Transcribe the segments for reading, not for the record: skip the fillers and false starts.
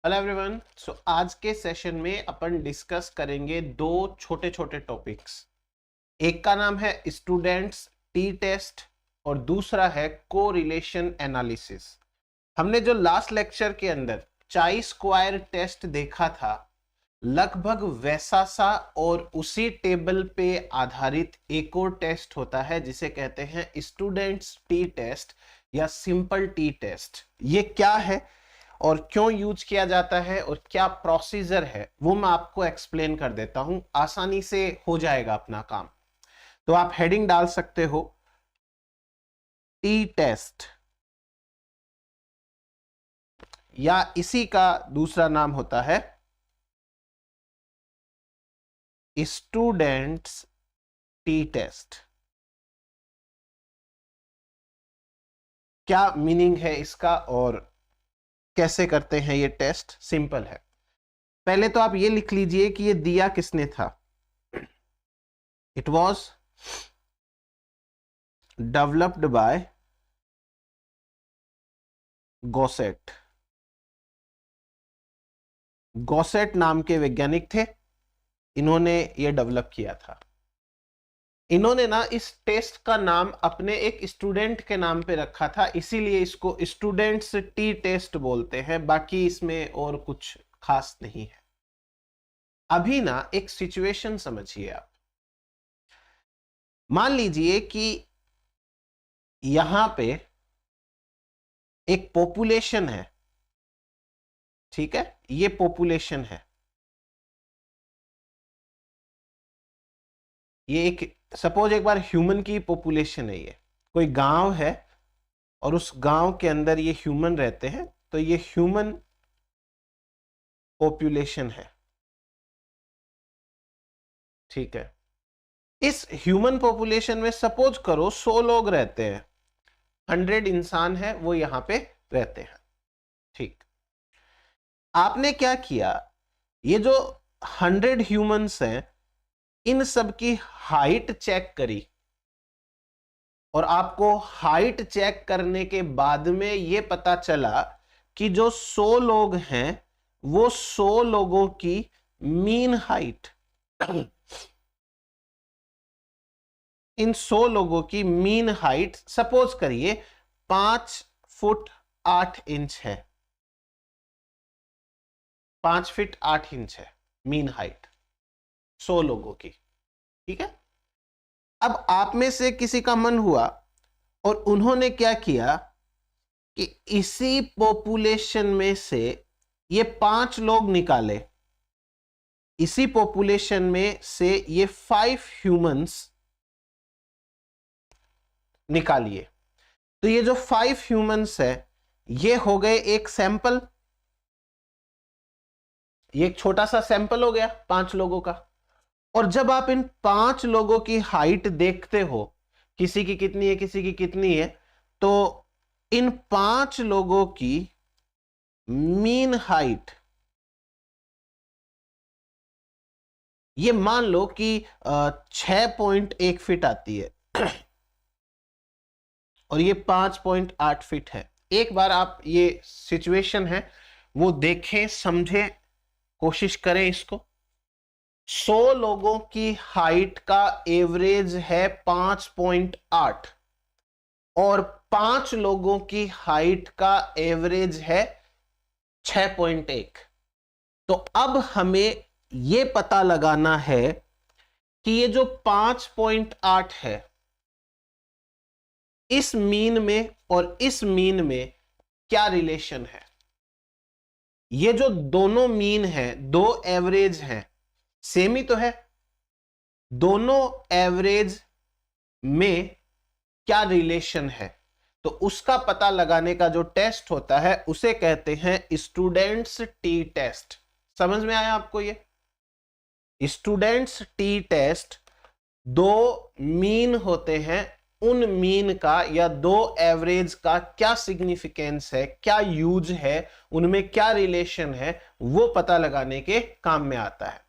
Hello everyone. आज के session में अपन डिस्कस करेंगे दो छोटे छोटे टॉपिक्स। एक का नाम है स्टूडेंट्स टी टेस्ट और दूसरा है कोरिलेशन एनालिसिस। हमने जो लास्ट लेक्चर के अंदर चाई स्क्वायर टेस्ट देखा था, लगभग वैसा सा और उसी टेबल पे आधारित एक और टेस्ट होता है जिसे कहते हैं स्टूडेंट्स टी टेस्ट या सिंपल टी टेस्ट। ये क्या है और क्यों यूज किया जाता है और क्या प्रोसीजर है वो मैं आपको एक्सप्लेन कर देता हूं, आसानी से हो जाएगा अपना काम। तो आप हेडिंग डाल सकते हो टी टेस्ट, या इसी का दूसरा नाम होता है स्टूडेंट्स टी टेस्ट। क्या मीनिंग है इसका और कैसे करते हैं ये टेस्ट? सिंपल है। पहले तो आप ये लिख लीजिए कि ये दिया किसने था। It was developed by Gosset. Gosset नाम के वैज्ञानिक थे, इन्होंने ये डेवलप किया था। इन्होंने ना इस टेस्ट का नाम अपने एक स्टूडेंट के नाम पे रखा था, इसीलिए इसको स्टूडेंट्स टी टेस्ट बोलते हैं। बाकी इसमें और कुछ खास नहीं है। अभी ना एक सिचुएशन समझिए आप। मान लीजिए कि यहां पे एक पॉपुलेशन है, ठीक है, ये पॉपुलेशन है। ये एक सपोज एक बार ह्यूमन की पॉपुलेशन है, ये कोई गांव है और उस गांव के अंदर ये ह्यूमन रहते हैं, तो ये ह्यूमन पॉपुलेशन है, ठीक है। इस ह्यूमन पॉपुलेशन में सपोज करो 100 लोग रहते हैं, 100 इंसान है वो यहां पे रहते हैं, ठीक। आपने क्या किया, ये जो 100 ह्यूमंस हैं इन सब की हाइट चेक करी, और आपको हाइट चेक करने के बाद में ये पता चला कि जो 100 लोग हैं वो 100 लोगों की मीन हाइट, इन 100 लोगों की मीन हाइट सपोज करिए 5 फुट 8 इंच है। 5 फीट 8 इंच है मीन हाइट 100 लोगों की, ठीक है। अब आप में से किसी का मन हुआ और उन्होंने क्या किया कि इसी पॉपुलेशन में से ये 5 लोग निकाले, इसी पॉपुलेशन में से ये 5 ह्यूमंस निकालिए। तो ये जो 5 ह्यूमंस है ये हो गए एक सैंपल, ये एक छोटा सा सैंपल हो गया 5 लोगों का। और जब आप इन 5 लोगों की हाइट देखते हो, किसी की कितनी है किसी की कितनी है, तो इन 5 लोगों की मीन हाइट, ये मान लो कि 6.1 फीट आती है और ये 5.8 फीट है। एक बार आप ये सिचुएशन है वो देखें, समझें, कोशिश करें इसको। 100 लोगों की हाइट का एवरेज है 5.8 और 5 लोगों की हाइट का एवरेज है 6.1। तो अब हमें यह पता लगाना है कि ये जो 5.8 है इस मीन में और इस मीन में क्या रिलेशन है। ये जो दोनों मीन है, दो एवरेज हैं, सेम ही तो है। दोनों एवरेज में क्या रिलेशन है, तो उसका पता लगाने का जो टेस्ट होता है उसे कहते हैं स्टूडेंट्स टी टेस्ट। समझ में आया आपको? ये स्टूडेंट्स टी टेस्ट, दो मीन होते हैं, उन मीन का या दो एवरेज का क्या सिग्निफिकेंस है, क्या यूज है, उनमें क्या रिलेशन है, वो पता लगाने के काम में आता है।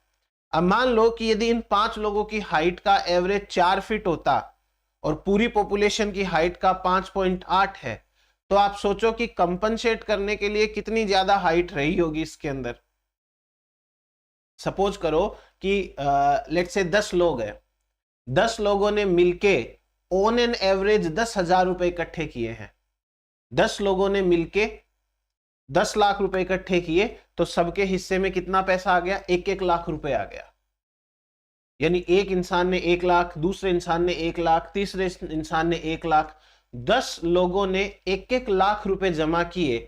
अब मान लो कि यदि इन 5 लोगों की हाइट का एवरेज 4 फीट होता और पूरी पॉपुलेशन की हाइट का 5.8 है, तो आप सोचो कि कंपनसेट करने के लिए कितनी ज्यादा हाइट रही होगी इसके अंदर। सपोज करो कि लेट्स से 10 लोग हैं, 10 लोगों ने मिलके ऑन एन एवरेज 10,000 रुपए इकट्ठे किए हैं। 10 लोगों ने मिलके 10 लाख रुपए इकट्ठे किए, तो सबके हिस्से में कितना पैसा आ गया? 1-1 लाख रुपए आ गया। यानी एक इंसान ने 1 लाख, दूसरे इंसान ने 1 लाख, तीसरे इंसान ने 1 लाख, 10 लोगों ने 1-1 लाख रुपए जमा किए,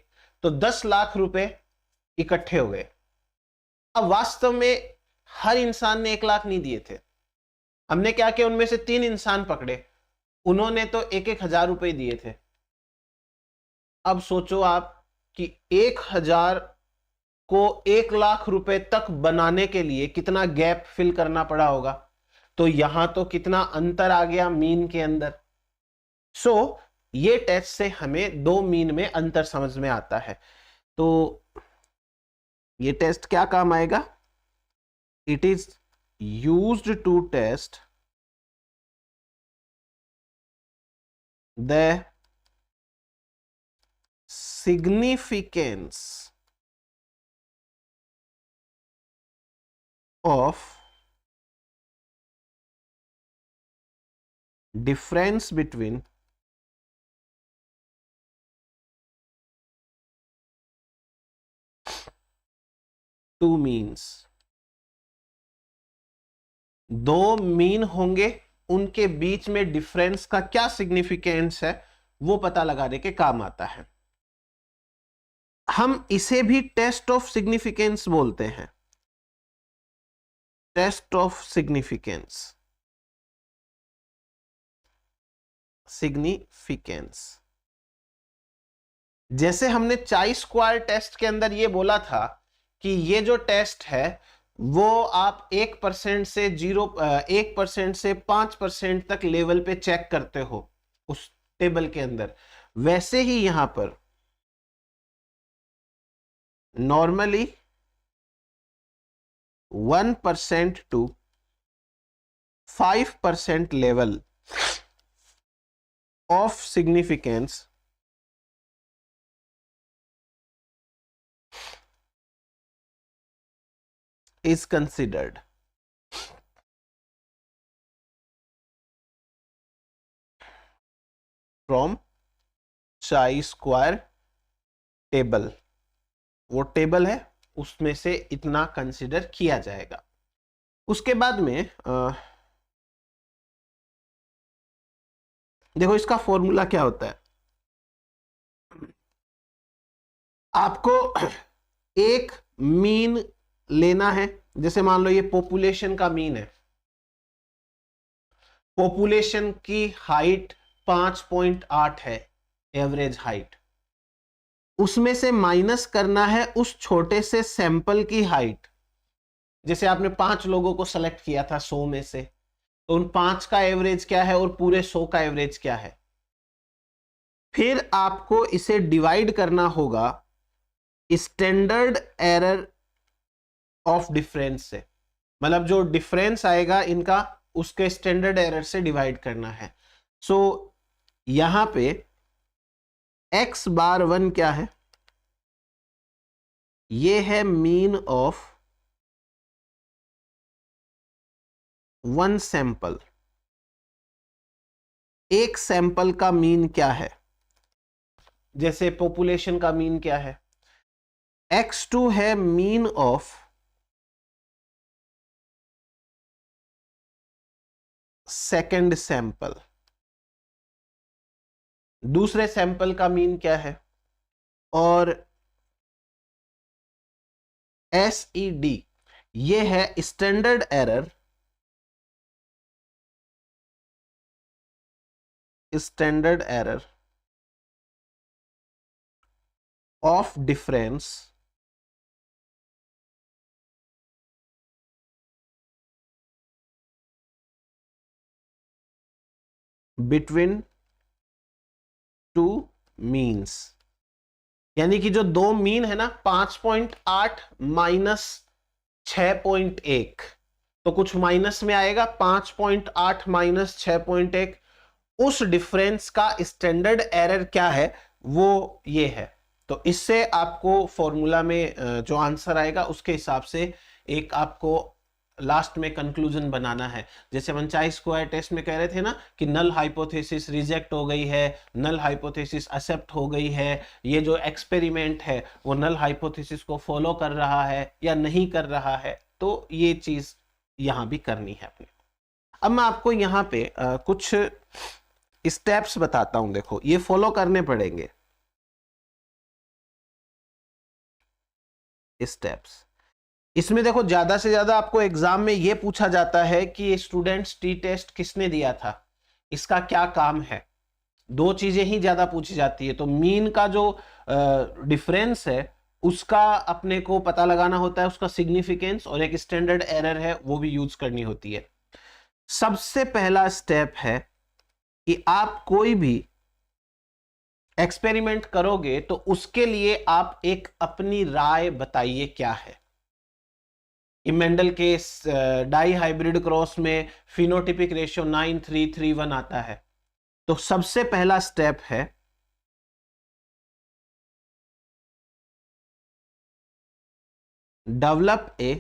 तो 10 लाख रुपए इकट्ठे हो गए। अब वास्तव में हर इंसान ने 1 लाख नहीं दिए थे। हमने क्या किया, उनमें से 3 इंसान पकड़े, उन्होंने तो 1-1 हजार रुपए दिए थे। अब सोचो आप कि 1,000 को 1 लाख रुपए तक बनाने के लिए कितना गैप फिल करना पड़ा होगा। तो यहां तो कितना अंतर आ गया मीन के अंदर। सो ये टेस्ट से हमें 2 मीन में अंतर समझ में आता है। तो ये टेस्ट क्या काम आएगा? It is used to test the significance of difference between two means। दो मीन होंगे, उनके बीच में डिफरेंस का क्या सिग्निफिकेंस है वो पता लगाने के काम आता है। हम इसे भी टेस्ट ऑफ सिग्निफिकेंस बोलते हैं, टेस्ट ऑफ सिग्निफिकेंस। सिग्निफिकेंस जैसे हमने चाई स्क्वायर टेस्ट के अंदर ये बोला था कि ये जो टेस्ट है वो आप 1% से 1% से 5% तक लेवल पे चेक करते हो उस टेबल के अंदर, वैसे ही यहां पर normally 1% to 5% level of significance is considered। From chi-square table, वो टेबल है उसमें से इतना कंसिडर किया जाएगा। उसके बाद में देखो इसका फॉर्मूला क्या होता है। आपको एक मीन लेना है, जैसे मान लो ये पॉपुलेशन का मीन है, पॉपुलेशन की हाइट 5.8 है एवरेज हाइट, उसमें से माइनस करना है उस छोटे से सैंपल की हाइट। जैसे आपने 5 लोगों को सेलेक्ट किया था 100 में से, तो उन 5 का एवरेज क्या है और पूरे 100 का एवरेज क्या है। फिर आपको इसे डिवाइड करना होगा स्टैंडर्ड एरर ऑफ डिफरेंस से, मतलब जो डिफरेंस आएगा इनका उसके स्टैंडर्ड एरर से डिवाइड करना है। सो यहां पे x⁻1 क्या है? ये है मीन ऑफ 1 सैंपल। एक सैंपल का मीन क्या है? जैसे पॉपुलेशन का मीन क्या है? x2 है मीन ऑफ सेकेंड सैंपल। दूसरे सैंपल का मीन क्या है? और SED ये है standard error, standard error of difference between two means. यानी कि जो दो मीन है ना, 5.8 माइनस 6.1, तो कुछ माइनस में आएगा। 5.8 माइनस 6.1, उस डिफरेंस का स्टैंडर्ड एरर क्या है वो ये है। तो इससे आपको फॉर्मूला में जो आंसर आएगा उसके हिसाब से एक आपको लास्ट में कंक्लूजन बनाना है। जैसे अपन चाई स्क्वायर टेस्ट में कह रहे थे ना कि नल हाइपोथेसिस रिजेक्ट हो गई है, नल हाइपोथेसिस एक्सेप्ट हो गई है, ये जो एक्सपेरिमेंट है वो नल हाइपोथेसिस को फॉलो कर रहा है या नहीं कर रहा है। तो ये चीज यहां भी करनी है अपने। अब मैं आपको यहाँ पे कुछ स्टेप्स बताता हूं, देखो ये फॉलो करने पड़ेंगे स्टेप्स। इसमें देखो ज्यादा से ज्यादा आपको एग्जाम में ये पूछा जाता है कि स्टूडेंट्स टी टेस्ट किसने दिया था, इसका क्या काम है। दो चीजें ही ज्यादा पूछी जाती है। तो मीन का जो डिफरेंस है उसका अपने को पता लगाना होता है, उसका सिग्निफिकेंस, और एक स्टैंडर्ड एरर है वो भी यूज करनी होती है। सबसे पहला स्टेप है कि आप कोई भी एक्सपेरिमेंट करोगे तो उसके लिए आप एक अपनी राय बताइए क्या है। मेंडल के डाई हाइब्रिड क्रॉस में फिनोटिपिक रेशियो 9331 आता है। तो सबसे पहला स्टेप है डेवलप ए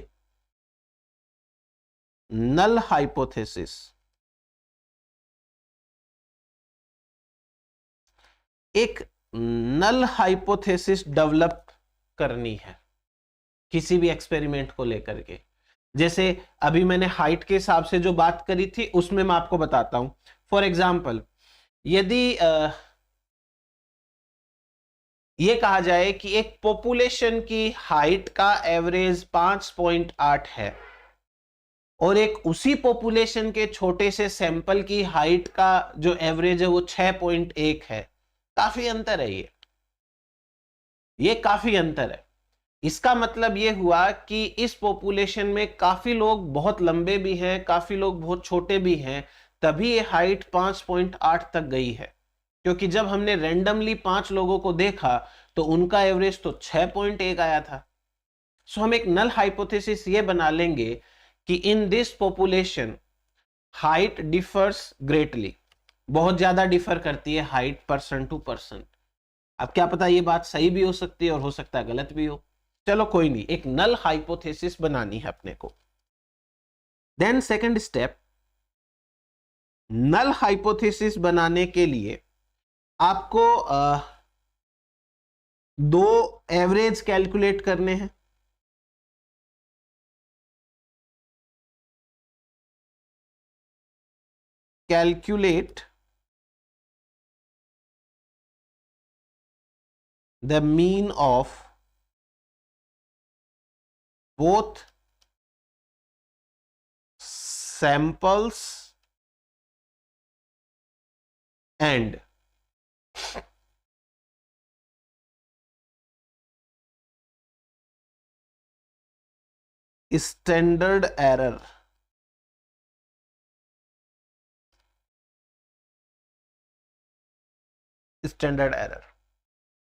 नल हाइपोथेसिस। एक नल हाइपोथेसिस डेवलप करनी है किसी भी एक्सपेरिमेंट को लेकर के। जैसे अभी मैंने हाइट के हिसाब से जो बात करी थी उसमें मैं आपको बताता हूं। फॉर एग्जाम्पल यदि ये कहा जाए कि एक पॉपुलेशन की हाइट का एवरेज 5.8 है और एक उसी पॉपुलेशन के छोटे से सैंपल की हाइट का जो एवरेज है वो 6.1 है, काफी अंतर है। ये काफी अंतर है। इसका मतलब ये हुआ कि इस पॉपुलेशन में काफी लोग बहुत लंबे भी हैं, काफी लोग बहुत छोटे भी हैं, तभी ये हाइट 5.8 तक गई है। क्योंकि जब हमने रैंडमली 5 लोगों को देखा तो उनका एवरेज तो 6.1 आया था। सो हम एक नल हाइपोथेसिस ये बना लेंगे कि in this population height differs greatly, बहुत ज्यादा डिफर करती है हाइट पर्सन टू पर्सन। अब क्या पता ये बात सही भी हो सकती है और हो सकता है गलत भी हो, चलो कोई नहीं, एक नल हाइपोथेसिस बनानी है अपने को। Then second step, null hypothesis बनाने के लिए आपको दो एवरेज कैलकुलेट करने हैं। Calculate the mean of both samples and standard error। Standard error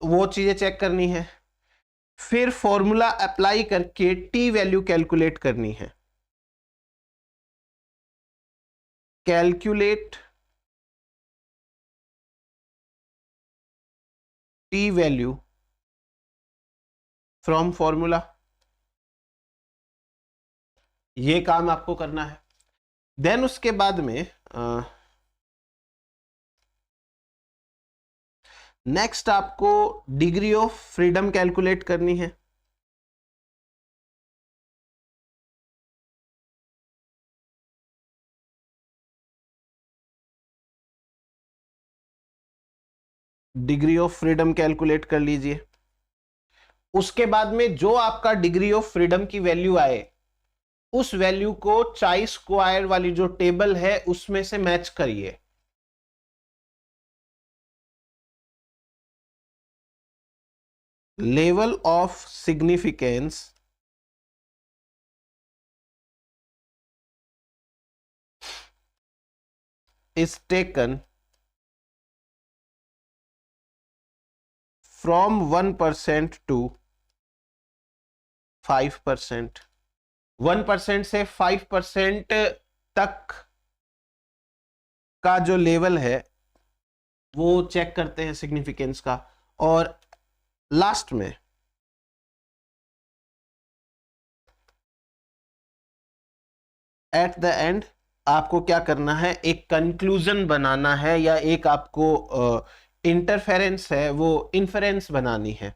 वो चीजें चेक करनी है। फिर फॉर्मूला अप्लाई करके टी वैल्यू कैलकुलेट करनी है। Calculate T value from formula, ये काम आपको करना है। देन उसके बाद में नेक्स्ट आपको डिग्री ऑफ फ्रीडम कैलकुलेट करनी है। डिग्री ऑफ फ्रीडम कैलकुलेट कर लीजिए। उसके बाद में जो आपका डिग्री ऑफ फ्रीडम की वैल्यू आए उस वैल्यू को चाई स्क्वायर वाली जो टेबल है उसमें से मैच करिए। Level of significance is taken from 1% to 5%। 1% से 5% तक का जो लेवल है वो चेक करते हैं सिग्निफिकेंस का। और लास्ट में एट द एंड आपको क्या करना है, एक कंक्लूजन बनाना है, या एक आपको इंटरफेरेंस है वो इन्फेरेंस बनानी है,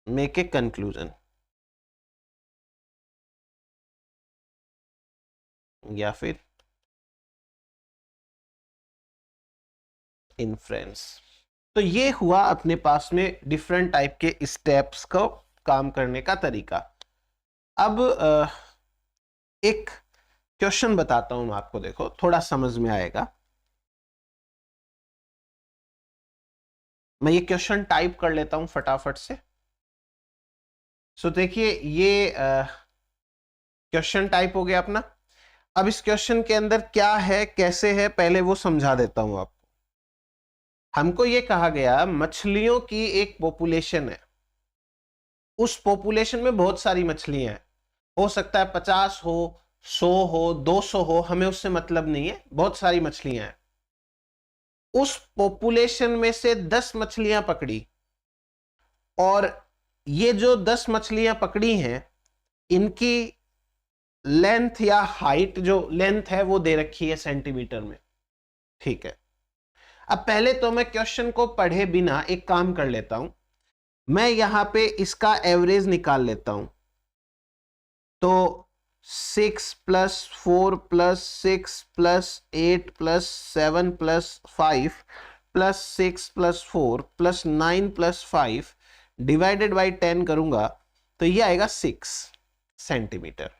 मेक ए कंक्लूजन या फिर इन्फ्रेंस। तो ये हुआ अपने पास में डिफरेंट टाइप के स्टेप्स को काम करने का तरीका। अब एक क्वेश्चन बताता हूं मैं आपको, देखो थोड़ा समझ में आएगा। मैं ये क्वेश्चन टाइप कर लेता हूं फटाफट से। सो देखिए ये क्वेश्चन टाइप हो गया अपना। अब इस क्वेश्चन के अंदर क्या है कैसे है पहले वो समझा देता हूं आपको। हमको ये कहा गया मछलियों की एक पॉपुलेशन है, उस पॉपुलेशन में बहुत सारी मछलियां हैं, हो सकता है 50 हो, 100 हो, 200 हो, हमें उससे मतलब नहीं है, बहुत सारी मछलियां हैं। उस पॉपुलेशन में से 10 मछलियां पकड़ी, और ये जो 10 मछलियां पकड़ी हैं इनकी लेंथ या हाइट, जो लेंथ है वो दे रखी है सेंटीमीटर में, ठीक है। अब पहले तो मैं क्वेश्चन को पढ़े बिना एक काम कर लेता हूं, मैं यहां पे इसका एवरेज निकाल लेता हूं। तो 6 plus 4 plus 6 plus 8 plus 7 plus 5 plus 6 plus 4 plus 9 plus 5 divided by 10 करूंगा तो ये आएगा 6 सेंटीमीटर।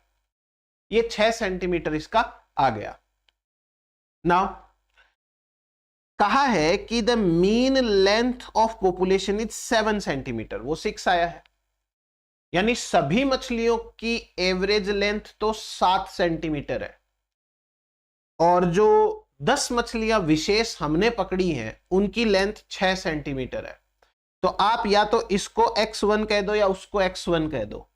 ये 6 सेंटीमीटर इसका आ गया। नाउ कहा है कि the mean length of population is 7 centimetre, वो 6 आया है, यानी सभी मछलियों की एवरेज लेंथ तो 7 सेंटीमीटर है, और जो 10 मछलियां विशेष हमने पकड़ी हैं उनकी लेंथ 6 सेंटीमीटर है। तो आप या तो इसको x1 कह दो या उसको x1 कह दो।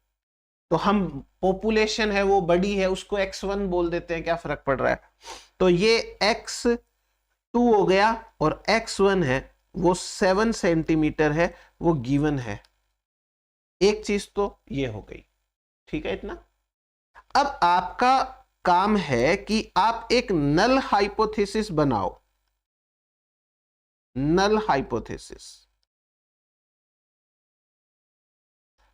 तो हम पॉपुलेशन है वो बड़ी है, उसको x1 बोल देते हैं, क्या फर्क पड़ रहा है। तो ये x2 हो गया, और x1 है वो 7 सेंटीमीटर है, वो गिवन है। एक चीज तो ये हो गई, ठीक है इतना। अब आपका काम है कि आप एक नल हाइपोथेसिस बनाओ। नल हाइपोथेसिस,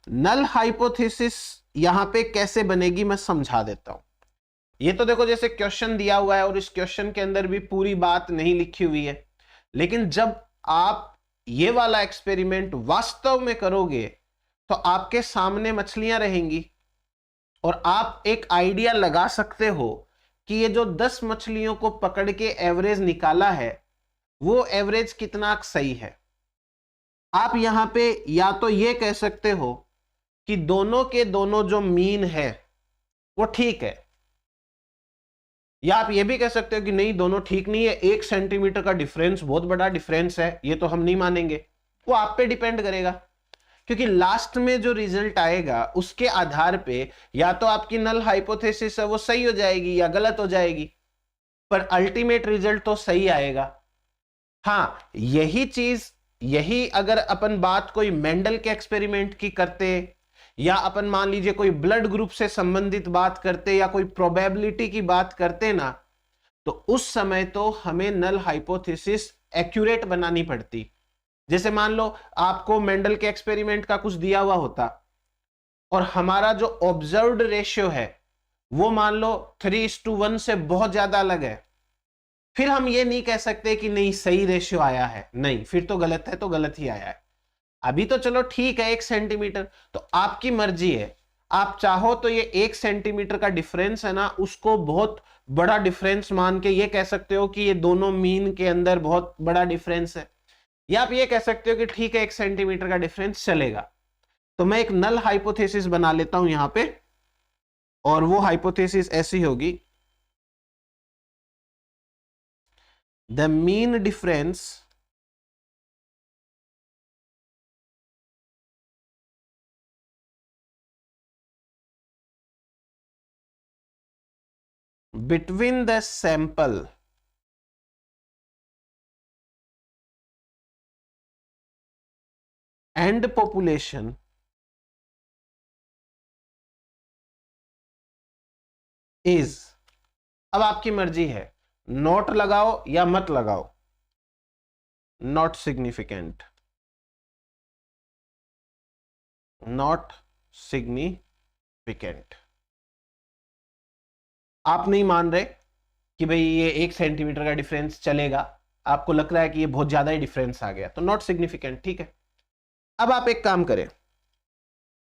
नल हाइपोथेसिस यहां पे कैसे बनेगी मैं समझा देता हूं। ये तो देखो जैसे क्वेश्चन दिया हुआ है और इस क्वेश्चन के अंदर भी पूरी बात नहीं लिखी हुई है, लेकिन जब आप ये वाला एक्सपेरिमेंट वास्तव में करोगे तो आपके सामने मछलियां रहेंगी, और आप एक आइडिया लगा सकते हो कि ये जो 10 मछलियों को पकड़ के एवरेज निकाला है वो एवरेज कितना सही है। आप यहां पे या तो ये कह सकते हो कि दोनों के दोनों जो मीन है वो ठीक है, या आप ये भी कह सकते हो कि नहीं दोनों ठीक नहीं है, 1 सेंटीमीटर का डिफरेंस बहुत बड़ा डिफरेंस है, ये तो हम नहीं मानेंगे। वो आप पे डिपेंड करेगा, क्योंकि लास्ट में जो रिजल्ट आएगा उसके आधार पे या तो आपकी नल हाइपोथेसिस है वो सही हो जाएगी या गलत हो जाएगी, पर अल्टीमेट रिजल्ट तो सही आएगा। हाँ यही अगर अपन बात कोई मेंडल के एक्सपेरिमेंट की करते, या अपन मान लीजिए कोई ब्लड ग्रुप से संबंधित बात करते, या कोई प्रोबेबिलिटी की बात करते ना, तो उस समय तो हमें नल हाइपोथेसिस एक्यूरेट बनानी पड़ती। जैसे मान लो आपको मेंडल के एक्सपेरिमेंट का कुछ दिया हुआ होता, और हमारा जो ऑब्जर्व्ड रेशियो है वो मान लो 3:1 से बहुत ज्यादा अलग है, फिर हम ये नहीं कह सकते कि नहीं सही रेशियो आया है, नहीं फिर तो गलत है, तो गलत ही आया है। अभी तो चलो ठीक है 1 सेंटीमीटर, तो आपकी मर्जी है, आप चाहो तो ये 1 सेंटीमीटर का डिफरेंस है ना उसको बहुत बड़ा डिफरेंस मान के ये कह सकते हो कि ये दोनों मीन के अंदर बहुत बड़ा डिफरेंस है, या आप ये कह सकते हो कि ठीक है 1 सेंटीमीटर का डिफरेंस चलेगा। तो मैं एक नल हाइपोथेसिस बना लेता हूं यहां पे, और वो हाइपोथेसिस ऐसी होगी, the mean difference between the sample and population is, अब आपकी मर्जी है, नॉट लगाओ या मत लगाओ, नॉट सिग्निफिकेंट, नॉट सिग्निफिकेंट। आप नहीं मान रहे कि भाई ये 1 सेंटीमीटर का डिफरेंस चलेगा, आपको लग रहा है कि ये बहुत ज्यादा ही डिफरेंस आ गया, तो नॉट सिग्निफिकेंट, ठीक है। अब आप एक काम करें,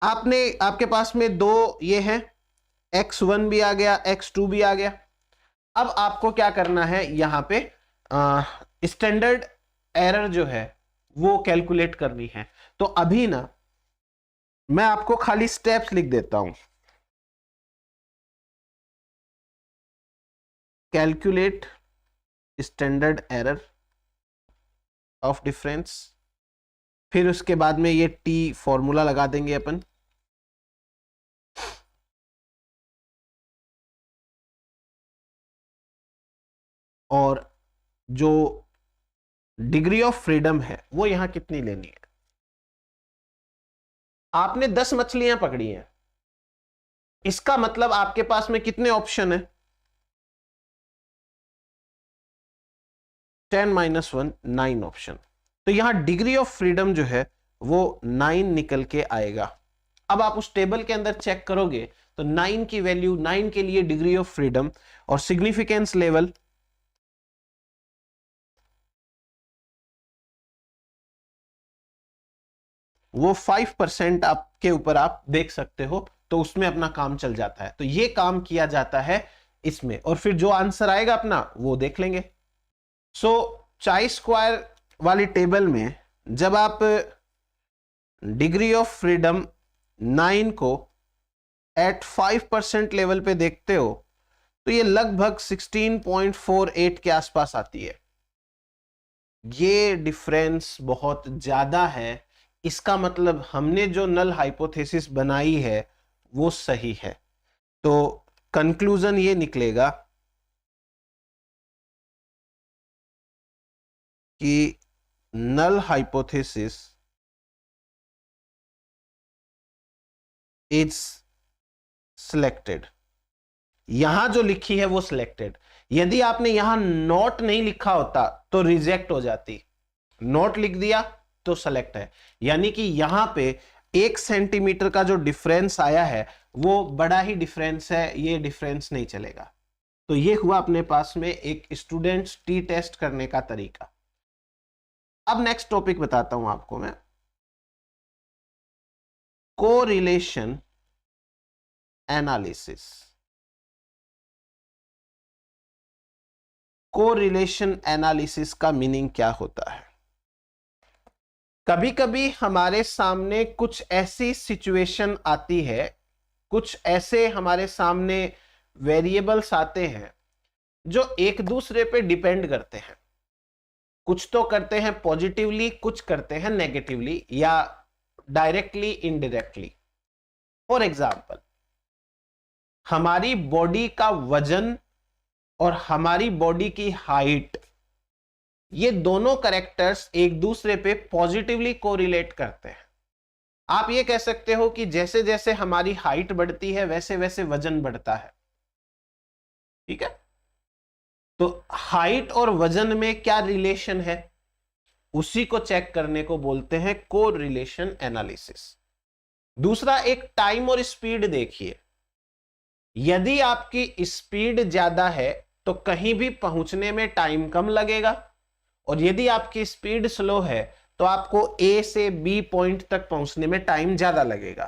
आपके पास में दो ये हैं, x1 भी आ गया, x2 भी आ गया। अब आपको क्या करना है, यहां पे स्टैंडर्ड एरर जो है वो कैलकुलेट करनी है। तो अभी ना मैं आपको खाली स्टेप्स लिख देता हूं, calculate standard error of difference, फिर उसके बाद में ये टी फॉर्मूला लगा देंगे अपन, और जो डिग्री ऑफ फ्रीडम है वो यहां कितनी लेनी है। आपने 10 मछलियां पकड़ी हैं, इसका मतलब आपके पास में कितने ऑप्शन है, 10 - 1 9 ऑप्शन। तो यहां डिग्री ऑफ फ्रीडम जो है वो 9 निकल के आएगा। अब आप उस टेबल के अंदर चेक करोगे तो 9 की वैल्यू, 9 के लिए डिग्री ऑफ फ्रीडम और सिग्निफिकेंस लेवल वो 5% आपके ऊपर आप देख सकते हो, तो उसमें अपना काम चल जाता है। तो ये काम किया जाता है इसमें, और फिर जो आंसर आएगा अपना वो देख लेंगे। सो चाई स्क्वायर वाली टेबल में जब आप डिग्री ऑफ फ्रीडम 9 को एट 5% लेवल पे देखते हो तो ये लगभग 16.48 के आसपास आती है। ये डिफरेंस बहुत ज्यादा है, इसका मतलब हमने जो नल हाइपोथेसिस बनाई है वो सही है। तो कंक्लूजन ये निकलेगा कि नल हाइपोथेसिस इज सिलेक्टेड। यहां जो लिखी है वो सिलेक्टेड, यदि आपने यहां नॉट नहीं लिखा होता तो रिजेक्ट हो जाती, नॉट लिख दिया तो सेलेक्ट है। यानी कि यहां पे 1 सेंटीमीटर का जो डिफरेंस आया है वो बड़ा ही डिफरेंस है, ये डिफरेंस नहीं चलेगा। तो ये हुआ अपने पास में एक स्टूडेंट्स टी टेस्ट करने का तरीका। अब नेक्स्ट टॉपिक बताता हूं आपको मैं, कोरिलेशन एनालिसिस। कोरिलेशन एनालिसिस का मीनिंग क्या होता है। कभी कभी हमारे सामने कुछ ऐसी सिचुएशन आती है, कुछ ऐसे हमारे सामने वेरिएबल्स आते हैं जो एक दूसरे पे डिपेंड करते हैं। कुछ तो करते हैं पॉजिटिवली, कुछ करते हैं नेगेटिवली या डायरेक्टली इनडायरेक्टली। फॉर एग्जाम्पल, हमारी बॉडी का वजन और हमारी बॉडी की हाइट, ये दोनों कैरेक्टर्स एक दूसरे पे पॉजिटिवली कोरिलेट करते हैं। आप ये कह सकते हो कि जैसे जैसे हमारी हाइट बढ़ती है वैसे वैसे वजन बढ़ता है, ठीक है। तो हाइट और वजन में क्या रिलेशन है, उसी को चेक करने को बोलते हैं कोरिलेशन एनालिसिस। दूसरा, एक टाइम और स्पीड देखिए। यदि आपकी स्पीड ज्यादा है तो कहीं भी पहुंचने में टाइम कम लगेगा, और यदि आपकी स्पीड स्लो है तो आपको ए से बी पॉइंट तक पहुंचने में टाइम ज्यादा लगेगा।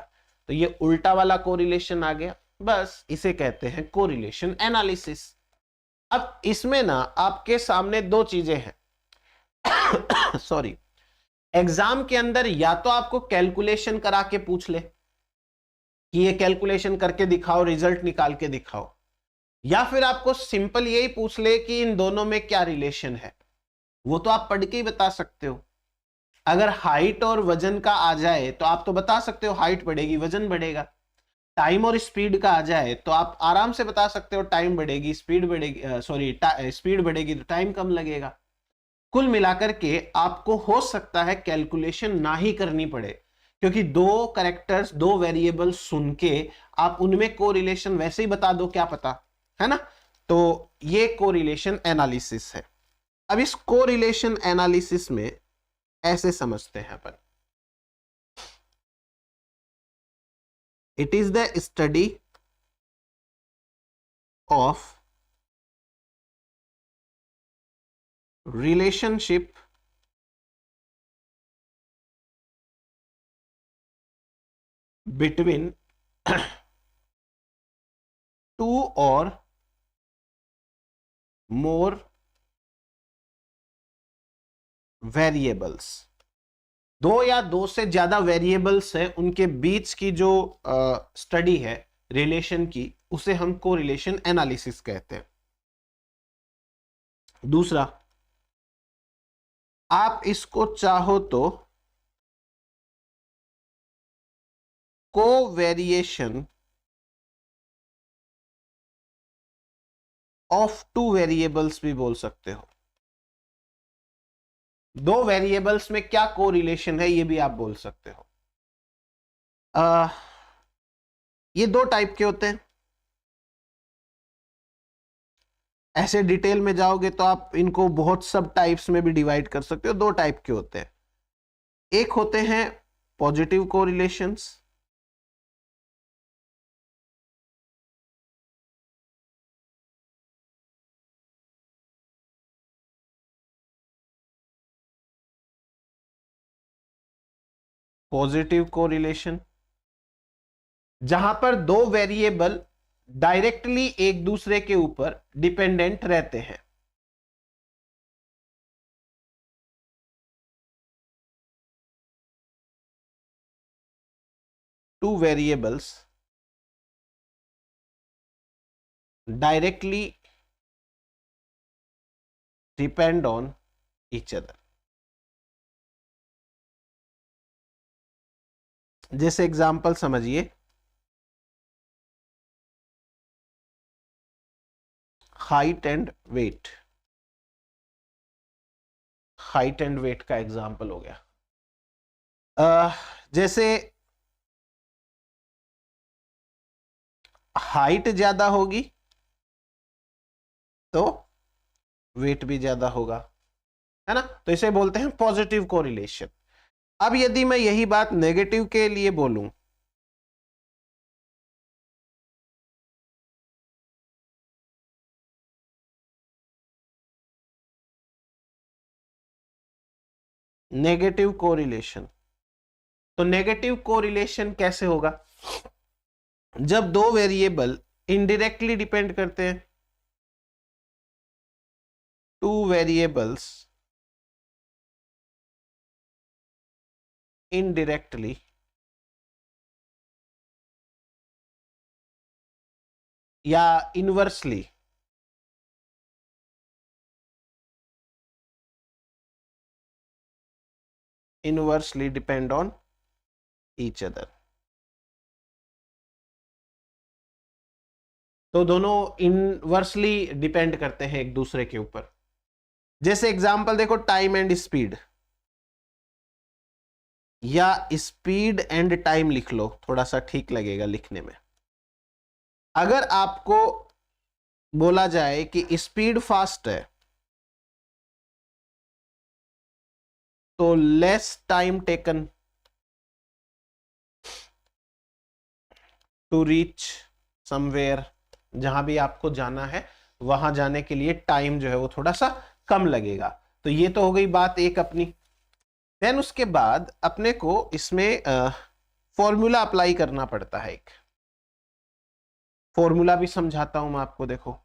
तो ये उल्टा वाला कोरिलेशन आ गया, बस इसे कहते हैं कोरिलेशन एनालिसिस। अब इसमें ना आपके सामने दो चीजें हैं सॉरी, एग्जाम के अंदर या तो आपको कैलकुलेशन करा के पूछ ले कि ये कैलकुलेशन करके दिखाओ, रिजल्ट निकाल के दिखाओ, या फिर आपको सिंपल यही पूछ ले कि इन दोनों में क्या रिलेशन है। वो तो आप पढ़ के ही बता सकते हो। अगर हाइट और वजन का आ जाए तो आप तो बता सकते हो हाइट बढ़ेगी वजन बढ़ेगा। टाइम और स्पीड का आ जाए तो आप आराम से बता सकते हो टाइम बढ़ेगी स्पीड बढ़ेगी, सॉरी स्पीड बढ़ेगी तो टाइम कम लगेगा। कुल मिलाकर के आपको हो सकता है कैलकुलेशन ना ही करनी पड़े, क्योंकि दो कैरेक्टर्स, दो वेरिएबल्स सुन के आप उनमें कोरिलेशन वैसे ही बता दो, क्या पता, है ना। तो ये कोरिलेशन एनालिसिस है। अब इस कोरिलेशन एनालिसिस में ऐसे समझते हैं अपन, it is the study of relationship between two और मोर वेरिएबल्स, दो या दो से ज्यादा वेरिएबल्स है उनके बीच की जो स्टडी है रिलेशन की, उसे हम कोरिलेशन एनालिसिस कहते हैं। दूसरा, आप इसको चाहो तो कोवेरिएशन ऑफ टू वेरिएबल्स भी बोल सकते हो। दो वेरिएबल्स में क्या कोरिलेशन है ये भी आप बोल सकते हो। ये दो टाइप के होते हैं। ऐसे डिटेल में जाओगे तो आप इनको बहुत सब टाइप्स में भी डिवाइड कर सकते हो। दो टाइप के होते हैं, एक होते हैं पॉजिटिव कोरिलेशंस, पॉजिटिव कोरिलेशन जहां पर दो वेरिएबल डायरेक्टली एक दूसरे के ऊपर डिपेंडेंट रहते हैं। Two variables directly depend on each other. जैसे एग्जांपल समझिए, height and weight. Height and weight का एग्जांपल हो गया। जैसे हाइट ज्यादा होगी तो वेट भी ज्यादा होगा, है ना। तो इसे बोलते हैं पॉजिटिव कोरिलेशन। अब यदि मैं यही बात नेगेटिव के लिए बोलूं, नेगेटिव कोरिलेशन, तो नेगेटिव कोरिलेशन कैसे होगा? जब दो वेरिएबल इनडायरेक्टली डिपेंड करते हैं, टू वेरिएबल्स इनडायरेक्टली या inversely depend on each other, तो दोनों इनवर्सली डिपेंड करते हैं एक दूसरे के ऊपर। जैसे एग्जांपल देखो, टाइम एंड स्पीड, या स्पीड एंड टाइम लिख लो, थोड़ा सा ठीक लगेगा लिखने में। अगर आपको बोला जाए कि स्पीड फास्ट है तो less time taken to reach somewhere, जहां भी आपको जाना है वहां जाने के लिए टाइम जो है वो थोड़ा सा कम लगेगा। तो ये तो हो गई बात एक अपनी। देन उसके बाद अपने को इसमें फॉर्मूला अप्लाई करना पड़ता है। एक फॉर्मूला भी समझाता हूं मैं आपको। देखो,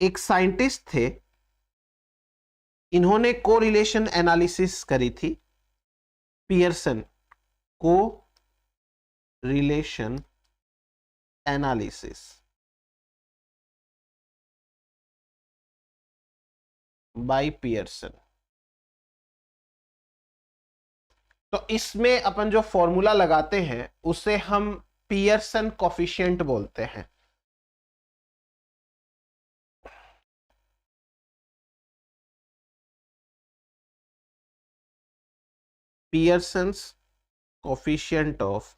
एक साइंटिस्ट थे, इन्होंने कोरिलेशन एनालिसिस करी थी, पियर्सन, को रिलेशन एनालिसिस बाय पियर्सन। तो इसमें अपन जो फॉर्मूला लगाते हैं उसे हम पियर्सन कोफिशिएंट बोलते हैं। Pearson's coefficient of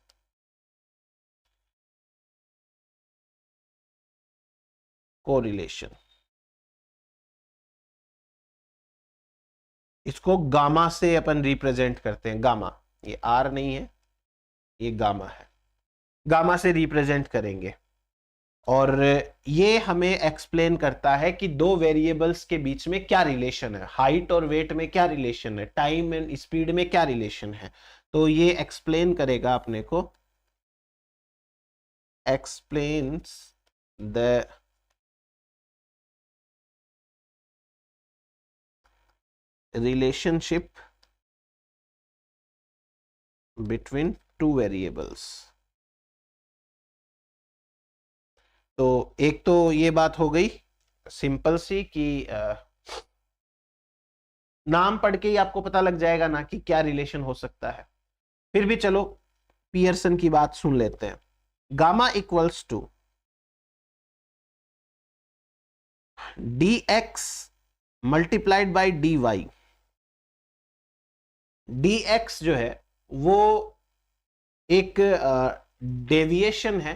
correlation. इसको गामा से अपन रिप्रेजेंट करते हैं, गामा, ये आर नहीं है, ये गामा है, गामा से रिप्रेजेंट करेंगे। और ये हमें एक्सप्लेन करता है कि दो वेरिएबल्स के बीच में क्या रिलेशन है, हाइट और वेट में क्या रिलेशन है, टाइम एंड स्पीड में क्या रिलेशन है। तो ये एक्सप्लेन करेगा अपने को, explains the relationship between two variables. तो एक तो ये बात हो गई सिंपल सी कि नाम पढ़ के ही आपको पता लग जाएगा ना कि क्या रिलेशन हो सकता है। फिर भी चलो पियर्सन की बात सुन लेते हैं। Gamma equals to dx multiplied by dy। dx जो है वो एक डेविएशन है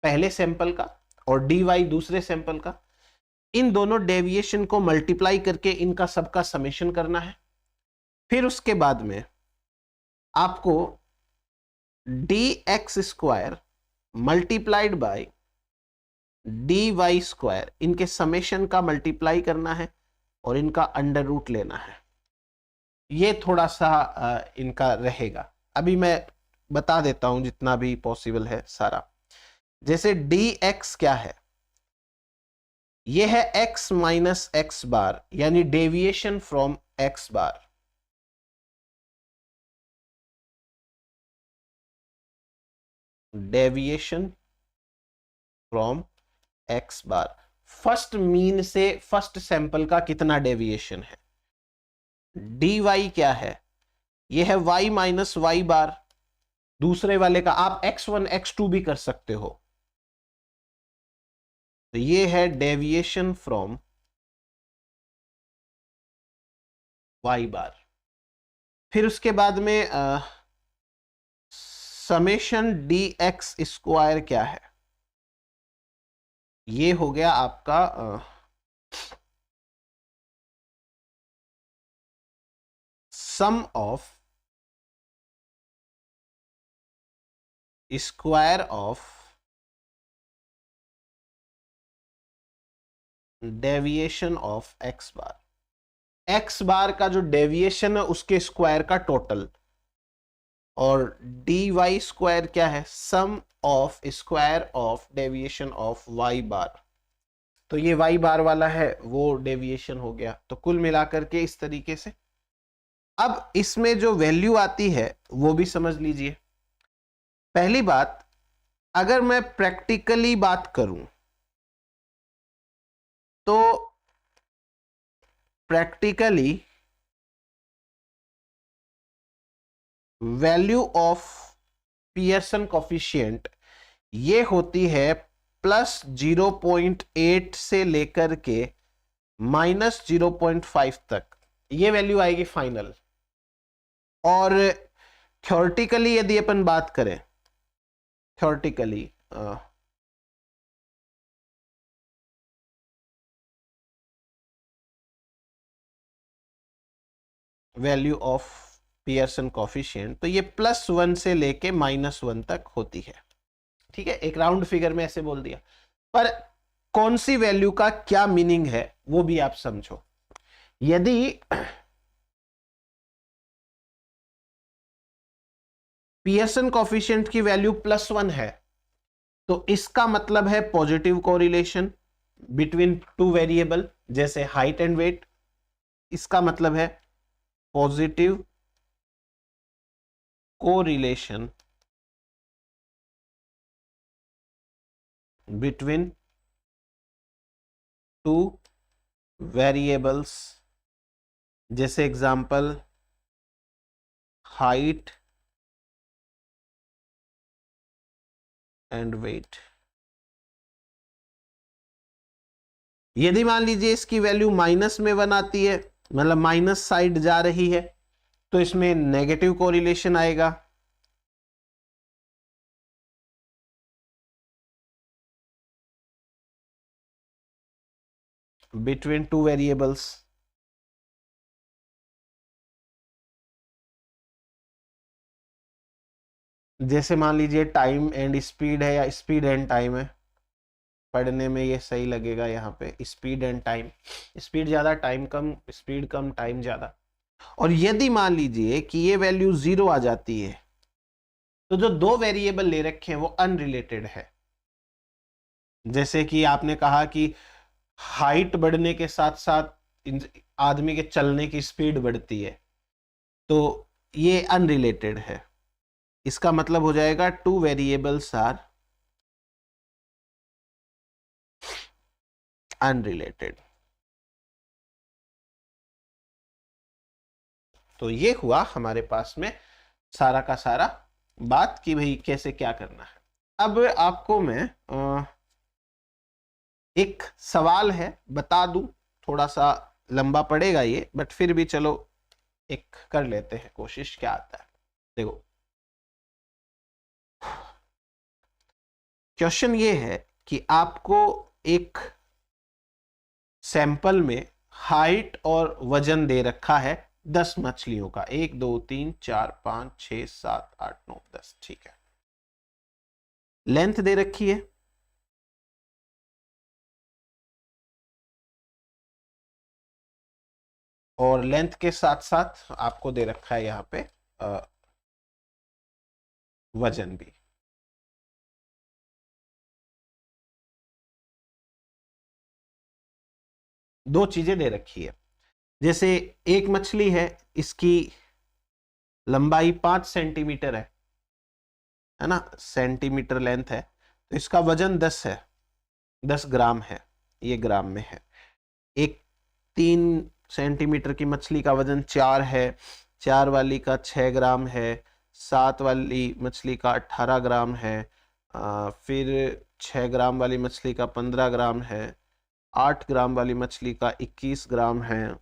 पहले सैंपल का और dy दूसरे सैंपल का। इन दोनों डेविएशन को मल्टीप्लाई करके इनका सबका समेशन करना है। फिर उसके बाद में आपको dx square multiplied by dy square, इनके समेशन का मल्टीप्लाई करना है और इनका अंडर रूट लेना है। ये थोड़ा सा इनका रहेगा, अभी मैं बता देता हूं जितना भी पॉसिबल है सारा। जैसे dx क्या है, ये है x माइनस एक्स बार, यानी deviation from x bar. Deviation from x bar, first mean से फर्स्ट सैंपल का कितना डेविएशन है। dy क्या है, ये है y माइनस वाई बार, दूसरे वाले का आप x1 x2 भी कर सकते हो। तो ये है डेविएशन फ्रॉम y बार। फिर उसके बाद में समेशन dx स्क्वायर क्या है, ये हो गया आपका sum of square of deviation of x bar. x bar का जो डेविएशन है उसके स्क्वायर का टोटल, और dy स्क्वायर क्या है, sum of square of deviation of y bar. तो ये y बार वाला है वो डेविएशन हो गया। तो कुल मिलाकर के इस तरीके से। अब इसमें जो वैल्यू आती है वो भी समझ लीजिए। पहली बात, अगर मैं प्रैक्टिकली बात करूं तो practically value of Pearson coefficient ये होती है प्लस 0.8 से लेकर के माइनस 0.5 तक, ये वैल्यू आएगी फाइनल। और थ्योरेटिकली यदि अपन बात करें, theoretically value of Pearson coefficient, तो ये +1 से लेके -1 तक होती है। ठीक है, एक राउंड फिगर में ऐसे बोल दिया, पर कौन सी वैल्यू का क्या मीनिंग है वो भी आप समझो। यदि पियर्सन कोफिशिएंट की वैल्यू +1 है तो इसका मतलब है positive correlation between two variable, जैसे हाइट एंड वेट। इसका मतलब है positive correlation between two variables, जैसे एग्जांपल हाइट एंड वेट। यदि मान लीजिए इसकी वैल्यू -1 आती है, मतलब माइनस साइड जा रही है, तो इसमें नेगेटिव कोरिलेशन आएगा, बिटवीन टू वेरिएबल्स। जैसे मान लीजिए टाइम एंड स्पीड है या स्पीड एंड टाइम है, पढ़ने में ये सही लगेगा यहाँ पे, स्पीड एंड टाइम, स्पीड ज्यादा टाइम कम, स्पीड कम टाइम ज्यादा। और यदि मान लीजिए कि ये वैल्यू 0 आ जाती है, तो जो दो वेरिएबल ले रखे हैं वो अनरिलेटेड है। जैसे कि आपने कहा कि हाइट बढ़ने के साथ साथ आदमी के चलने की स्पीड बढ़ती है, तो ये अनरिलेटेड है। इसका मतलब हो जाएगा टू वेरिएबल्स आर अनरिलेटेड। तो ये हुआ हमारे पास में सारा का सारा बात कि भाई कैसे क्या करना है। अब आपको मैं एक सवाल है बता दूं, थोड़ा सा लंबा पड़ेगा ये, बट फिर भी चलो एक कर लेते हैं कोशिश, क्या आता है। देखो क्वेश्चन ये है कि आपको एक सैंपल में हाइट और वजन दे रखा है 10 मछलियों का, 1 2 3 4 5 6 7 8 9 10, ठीक है। लेंथ दे रखी है, और लेंथ के साथ साथ आपको दे रखा है यहाँ पे वजन भी। दो चीजें दे रखी है। जैसे एक मछली है, इसकी लंबाई 5 सेंटीमीटर है ना, सेंटीमीटर लेंथ है, तो इसका वजन 10 है, 10 ग्राम है, ये ग्राम में है। एक 3 सेंटीमीटर की मछली का वजन 4 है, 4 वाली का 6 ग्राम है, 7 वाली मछली का 18 ग्राम है, फिर 6 ग्राम वाली मछली का 15 ग्राम है, 8 ग्राम वाली मछली का 21 ग्राम है,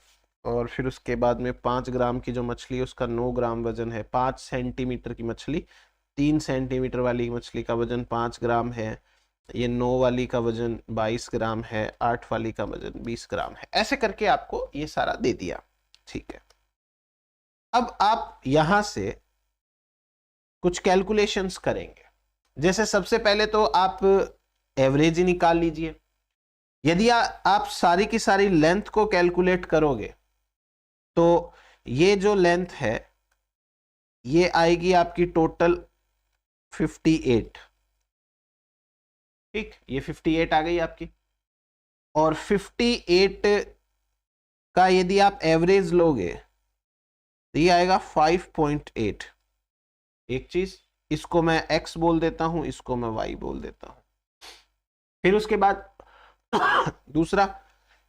और फिर उसके बाद में 5 ग्राम की जो मछली है उसका 9 ग्राम वजन है। 5 सेंटीमीटर की मछली, 3 सेंटीमीटर वाली मछली का वजन 5 ग्राम है, ये 9 वाली का वजन 22 ग्राम है, 8 वाली का वजन 20 ग्राम है। ऐसे करके आपको ये सारा दे दिया, ठीक है। अब आप यहां से कुछ कैलकुलेशंस करेंगे। जैसे सबसे पहले तो आप एवरेज ही निकाल लीजिए। यदि आप सारी की सारी लेंथ को कैलकुलेट करोगे तो ये जो लेंथ है ये आएगी आपकी टोटल 58, ठीक, ये 58 आ गई आपकी। और 58 का यदि आप एवरेज लोगे तो ये आएगा 5.8। एक चीज, इसको मैं x बोल देता हूं, इसको मैं y बोल देता हूं। फिर उसके बाद दूसरा,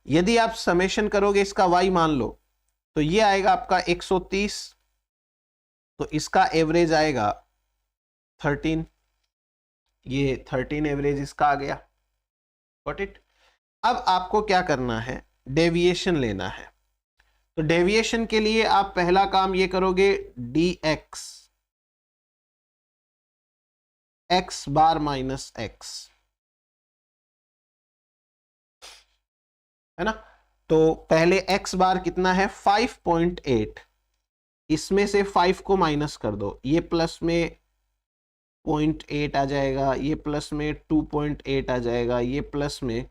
यदि आप समेशन करोगे इसका y मान लो, तो ये आएगा आपका 130, तो इसका एवरेज आएगा 13, ये 13 एवरेज इसका आ गया। Got it. अब आपको क्या करना है, डेविएशन लेना है। तो डेविएशन के लिए आप पहला काम ये करोगे, dx x बार माइनस x, है ना। तो पहले x बार कितना है 5.8, इसमें से 5 को माइनस कर दो, ये प्लस में 0.8 आ जाएगा, ये प्लस में 2.8 आ जाएगा, ये प्लस में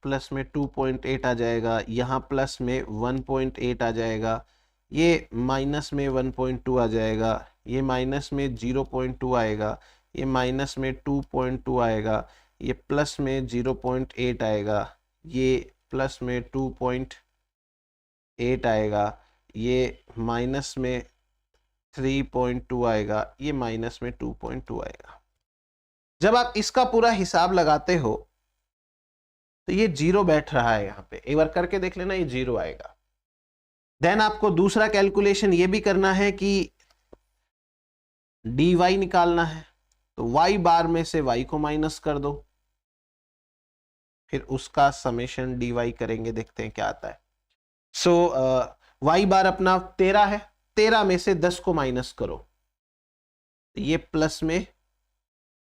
प्लस में 2.8 आ जाएगा, यहाँ प्लस में 1.8 आ जाएगा, ये माइनस में 1.2 आ जाएगा, ये माइनस में 0.2 आएगा, ये माइनस में 2.2 आएगा, ये प्लस में 0.8 आएगा, ये प्लस में 2.8 आएगा, ये माइनस में 3.2 आएगा, ये माइनस में 2.2 आएगा। जब आप इसका पूरा हिसाब लगाते हो तो ये 0 बैठ रहा है यहाँ पे, एक बार करके देख लेना, ये 0 आएगा। देन आपको दूसरा कैलकुलेशन ये भी करना है कि dy निकालना है, तो y बार में से y को माइनस कर दो, फिर उसका समेशन dy करेंगे, देखते हैं क्या आता है। सो y बार अपना 13 है, 13 में से 10 को माइनस करो, ये प्लस में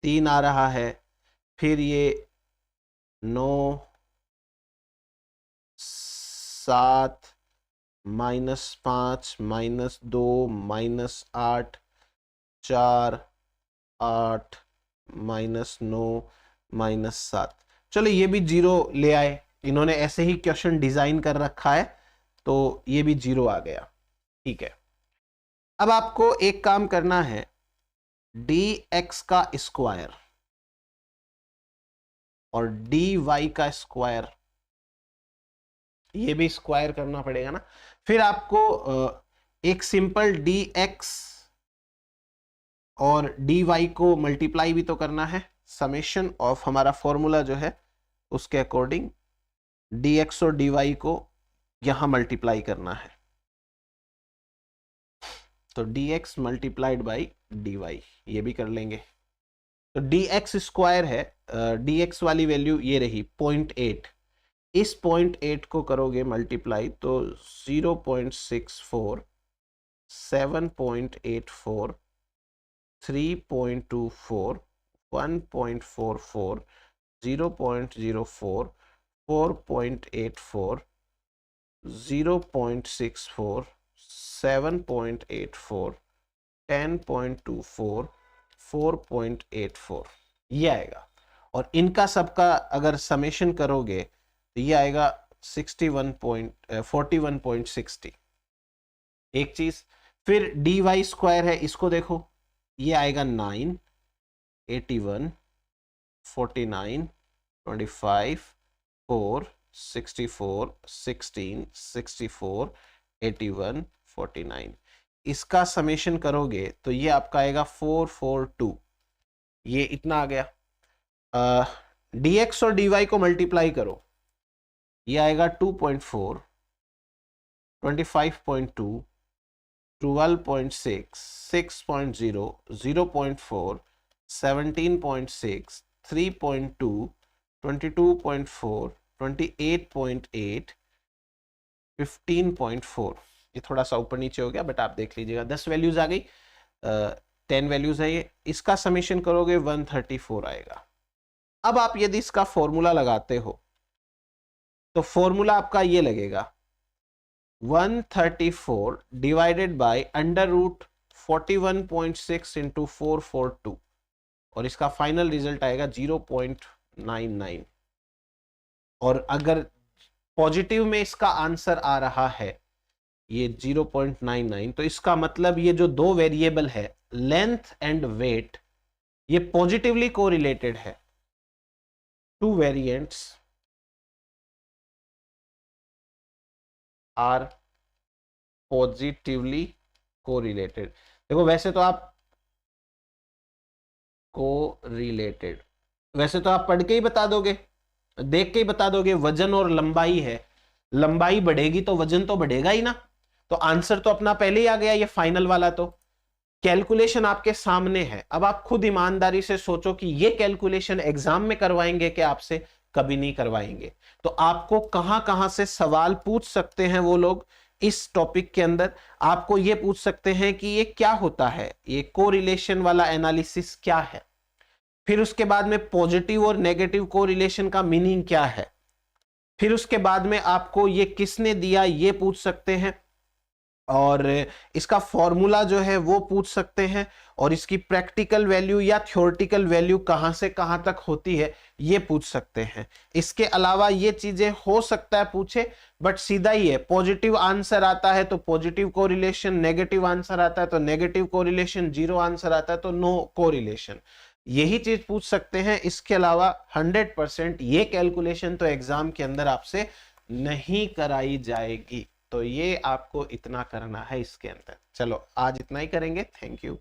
3 आ रहा है, फिर ये 9 7 -5 -2 -8 4 8 -9 -7। चलो ये भी 0 ले आए, इन्होंने ऐसे ही क्वेश्चन डिजाइन कर रखा है तो ये भी 0 आ गया। ठीक है, अब आपको एक काम करना है, dx का स्क्वायर और dy का स्क्वायर, ये भी स्क्वायर करना पड़ेगा ना। फिर आपको एक सिंपल dx और dy को मल्टीप्लाई भी तो करना है, समेशन ऑफ हमारा फॉर्मूला जो है उसके अकॉर्डिंग dx और dy को यहां मल्टीप्लाई करना है, तो dx मल्टीप्लाइड बाई dy, ये भी कर लेंगे। तो dx स्क्वायर है, dx वाली वैल्यू ये रही 0.8, इस 0.8 को करोगे मल्टीप्लाई तो 0.64 7.84 3.24 1.44 0.04 4.84 0.64 7.84 10.24 4.84 ये आएगा। और इनका सबका अगर समेशन करोगे तो ये आएगा 41.60 एक चीज। फिर dy स्क्वायर है, इसको देखो, ये आएगा 9 81 49 25 4 64 16 64 81 49, इसका समेशन करोगे तो ये आपका आएगा 442, ये इतना आ गया। dx और dy को मल्टीप्लाई करो, ये आएगा 2.4 25.2 12.6 6.0 0.4 17.6 3.2 22.4 28.8 15.4, ये थोड़ा सा ऊपर नीचे हो गया बट आप देख लीजिएगा। 10 वैल्यूज आ गई, 10 वैल्यूज है ये, इसका समेशन करोगे 134 आएगा। अब आप यदि इसका फॉर्मूला लगाते हो तो फॉर्मूला आपका ये लगेगा 134 डिवाइडेड बाय √41.6 इंटू 442, और इसका फाइनल रिजल्ट आएगा 0.99। और अगर पॉजिटिव में इसका आंसर आ रहा है ये 0.99, तो इसका मतलब ये जो दो वेरिएबल है लेंथ एंड वेट, ये पॉजिटिवली कोरिलेटेड है। Two variants are positively correlated. देखो वैसे तो आप कोरिलेटेड, वैसे तो आप पढ़ के ही बता दोगे, देख के ही बता दोगे, वजन और लंबाई है, लंबाई बढ़ेगी तो वजन तो बढ़ेगा ही ना, तो आंसर तो अपना पहले ही आ गया ये फाइनल वाला। तो कैलकुलेशन आपके सामने है, अब आप खुद ईमानदारी से सोचो कि ये कैलकुलेशन एग्जाम में करवाएंगे कि आपसे? कभी नहीं करवाएंगे। तो आपको कहां कहां से सवाल पूछ सकते हैं वो लोग इस टॉपिक के अंदर? आपको ये पूछ सकते हैं कि ये क्या होता है, ये कोरिलेशन वाला एनालिसिस क्या है, फिर उसके बाद में पॉजिटिव और नेगेटिव कोरिलेशन का मीनिंग क्या है, फिर उसके बाद में आपको ये किसने दिया ये पूछ सकते हैं, और इसका फॉर्मूला जो है वो पूछ सकते हैं, और इसकी प्रैक्टिकल वैल्यू या थ्योरेटिकल वैल्यू कहां से कहां तक होती है ये पूछ सकते हैं। इसके अलावा ये चीजें हो सकता है पूछे, बट सीधा ही है, पॉजिटिव आंसर आता है तो पॉजिटिव कोरिलेशन, नेगेटिव आंसर आता है तो नेगेटिव कोरिलेशन, जीरो आंसर आता है तो नो कोरिलेशन, यही चीज पूछ सकते हैं। इसके अलावा 100% ये कैलकुलेशन तो एग्जाम के अंदर आपसे नहीं कराई जाएगी। तो ये आपको इतना करना है इसके अंदर। चलो आज इतना ही करेंगे, थैंक यू।